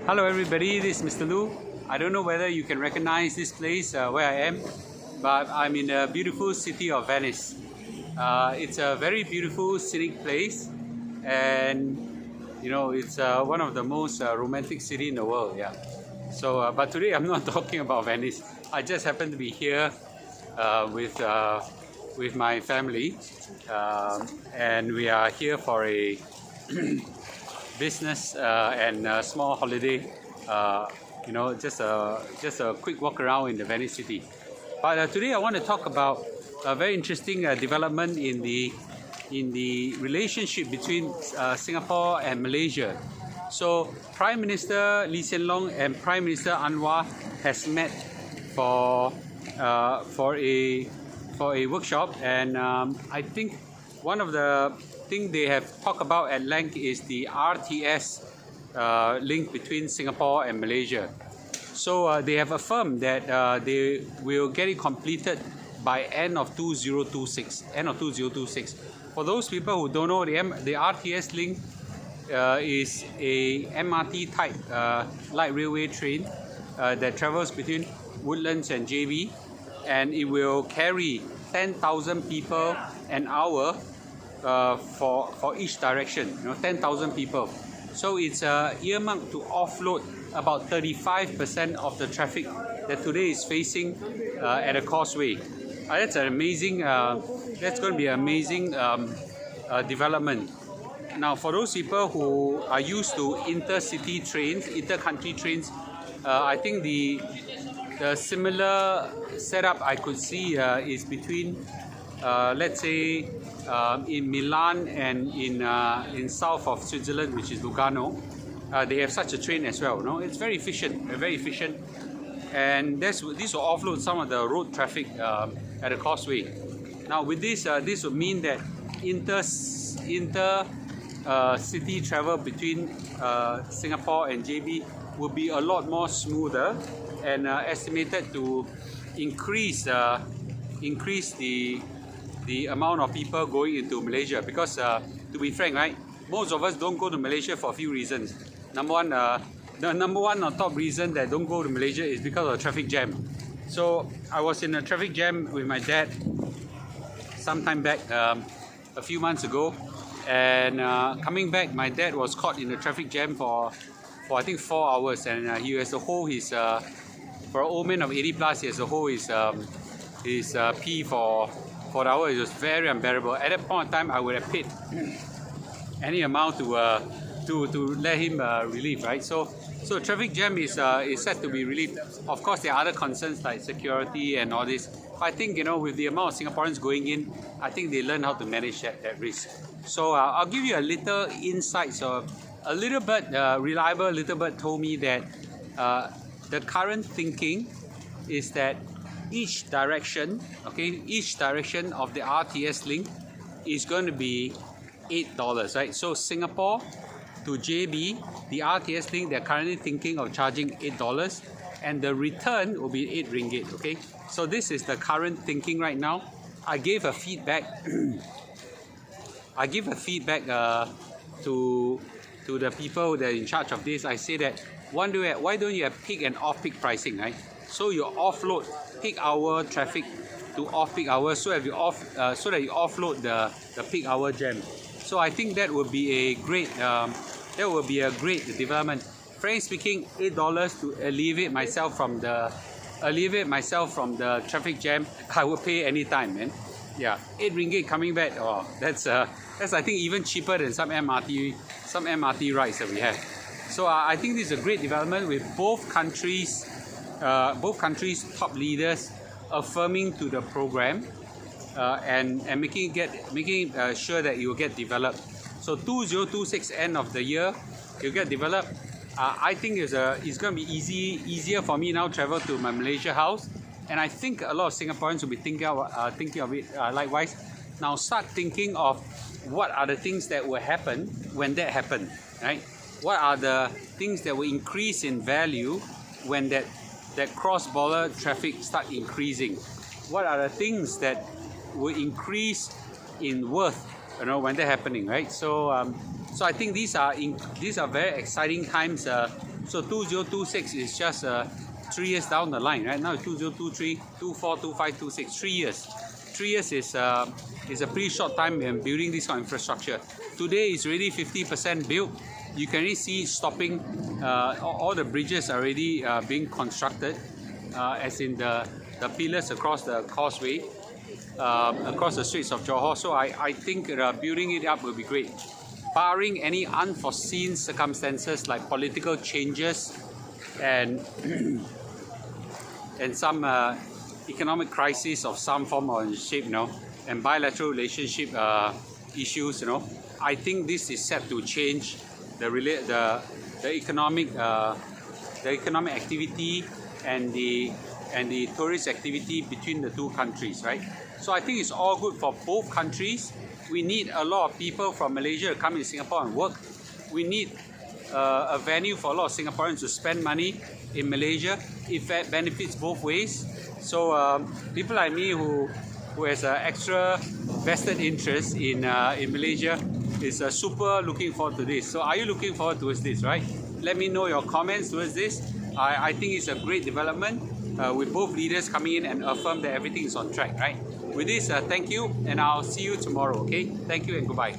Hello everybody, this is Mr. Lu. I don't know whether you can recognize this place where I am, but I'm in the beautiful city of Venice. It's a very beautiful scenic place, and it's one of the most romantic city in the world. Yeah. So, but today I'm not talking about Venice. I just happen to be here with my family, and we are here for a business and small holiday. Just a quick walk around in the Venice city. But today I want to talk about a very interesting development in the relationship between Singapore and Malaysia. So Prime Minister Lee Hsien Loong and Prime Minister Anwar has met for a workshop, and I think one of the things they have talked about at length is the RTS link between Singapore and Malaysia. So they have affirmed that they will get it completed by end of 2026. For those people who don't know, the RTS link is a MRT type light railway train that travels between Woodlands and JB, and it will carry 10,000 people an hour for each direction. 10,000 people. So it's earmarked to offload about 35% of the traffic that today is facing at a causeway. That's an amazing. That's going to be an amazing development. Now, for those people who are used to intercity trains, intercountry trains, I think the similar setup I could see is between, let's say, in Milan and in south of Switzerland, which is Lugano. They have such a train as well. No, it's very efficient, and this will offload some of the road traffic at the causeway. Now, with this would mean that inter city travel between Singapore and JB will be a lot more smoother, and estimated to increase the amount of people going into Malaysia. Because to be frank, right, most of us don't go to Malaysia for a few reasons. The number one on top reason that don't go to Malaysia is because of traffic jam. So I was in a traffic jam with my dad sometime back, a few months ago, and coming back, my dad was caught in a traffic jam for I think 4 hours, and he has to hold his for an old man of 80 plus, he has to hold his pee for the hour. It was very unbearable. At that point in time, I would have paid any amount to let him relieve, right? So traffic jam is said to be relieved. Of course, there are other concerns like security and all this. But I think with the amount of Singaporeans going in, I think they learn how to manage that risk. So I'll give you a little insight. So a little bit reliable, little bit told me that the current thinking is that each direction of the RTS link is going to be $8, right? So Singapore to JB, the RTS link, they're currently thinking of charging $8, and the return will be 8 ringgit. Okay, so this is the current thinking right now. I gave a feedback. To the people that are in charge of this. I say that why don't you have peak and off-peak pricing, right? So you offload peak hour traffic to off-peak hours, so that you offload the peak hour jam. So I think that would be a great development. Frankly speaking, $8 to alleviate myself from the traffic jam, I would pay any time, man. Yeah, 8 ringgit coming back. Oh, that's I think even cheaper than some MRT rides that we have. So I think this is a great development, with both countries' top leaders affirming to the program and making sure that it will get developed. So 2026 end of the year, it will get developed. I think it's going to be easier for me now to travel to my Malaysia house, and I think a lot of Singaporeans will be thinking of it likewise. Now start thinking of what are the things that will happen when that happens, right? What are the things that will increase in value when that cross-border traffic start increasing? What are the things that will increase in worth, when they're happening, right? So I think these are very exciting times So 2026 is just 3 years down the line, right? Now it's 2023, 24, 25, 26, 3 years. 3 years is a pretty short time in building this kind of infrastructure. Today is already 50% built. You can really see stopping, all the bridges are already being constructed, as in the pillars across the causeway, across the streets of Johor. So I think building it up will be great. Barring any unforeseen circumstances like political changes and and some economic crisis of some form or shape, and bilateral relationship issues, I think this is set to change the economic activity and the tourist activity between the two countries, right? So I think it's all good for both countries. We need a lot of people from Malaysia to come in Singapore and work. We need a venue for a lot of Singaporeans to spend money in Malaysia. It benefits both ways. So people like me who has an extra vested interest in Malaysia is super looking forward to this. So are you looking forward towards this, right? Let me know your comments towards this. I think it's a great development with both leaders coming in and affirm that everything is on track, right? With this, thank you, and I'll see you tomorrow, okay? Thank you and goodbye.